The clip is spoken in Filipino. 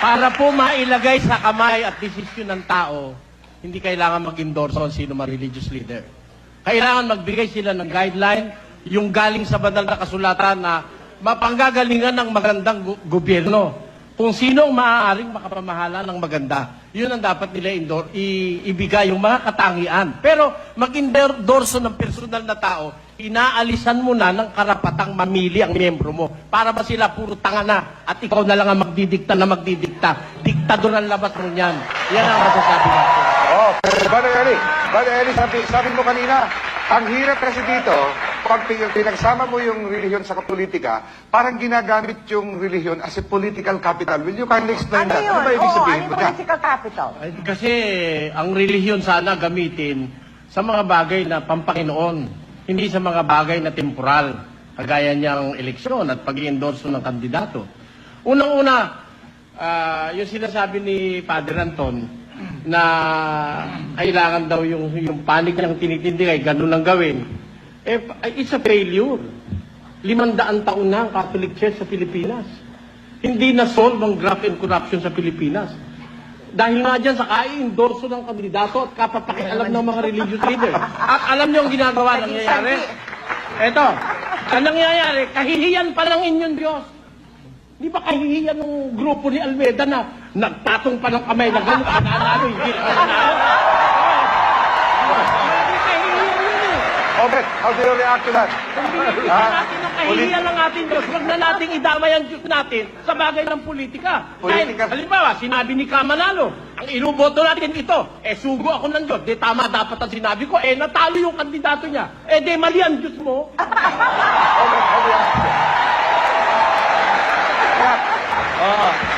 Para po mailagay sa kamay at desisyon ng tao, hindi kailangan mag-endorse on sino man religious leader. Kailangan magbigay sila ng guideline, yung galing sa banal na kasulatan na mapanggagalingan ng magandang gobyerno. Kung sino ang maaaring makapamahala ng maganda. Yun ang dapat nila ibigay, yung mga katangian. Pero mag-endorso ng personal na tao, inaalisan mo na ng karapatang mamili ang miyembro mo. Para ba sila puro tanga na at ikaw na lang ang magdidikta na magdidikta. Diktador ang labas mo niyan. Yan ang masasabi natin. Oh, Brother Eli, sabi mo kanina, ang hirap kasi dito, pag pinagsama mo yung relihiyon sa politika, parang ginagamit yung relihiyon as a political capital. Will you kindly explain Ano that? yun? Ano ba ibig Oo, sabihin ano mo yung dyan? political capital? Ay, kasi ang relihiyon sana gamitin sa mga bagay na pampanginoon, hindi sa mga bagay na temporal, kagaya niyang eleksyon at pag-i-endorso ng kandidato. Unang-una, yung sinasabi ni Father Anton, na kailangan daw yung panig niyang tinitindig ay ganun lang gawin. It's a failure. 500 taon na ang Catholic Church sa Pilipinas. Hindi na-solve ang graft and corruption sa Pilipinas. Dahil nga dyan sa kai-endorso ng kandidato at kapapakialam ng mga religious leader. At alam niyo ang ginagawa, nangyayari? Eto, ang nangyayari, kahihiyan pa ng inyong Diyos. Di ba kahihiyan ng grupo ni Almeida na nagtatong pa ng kamay na gano'n, ano, hindi na nanalo? Okay, how do you react to that? Natin ang kahihiyan ng ating Diyos. Huwag na nating idamay ang Diyos natin sa bagay ng politika. Dahil, halimbawa, sinabi ni Kamanalo, ang inuboto natin ito, sugo ako ng Diyos. Di tama dapat ang sinabi ko, natalo yung kandidato niya. Di mali ang Diyos mo. Okay, how do you react? Oo.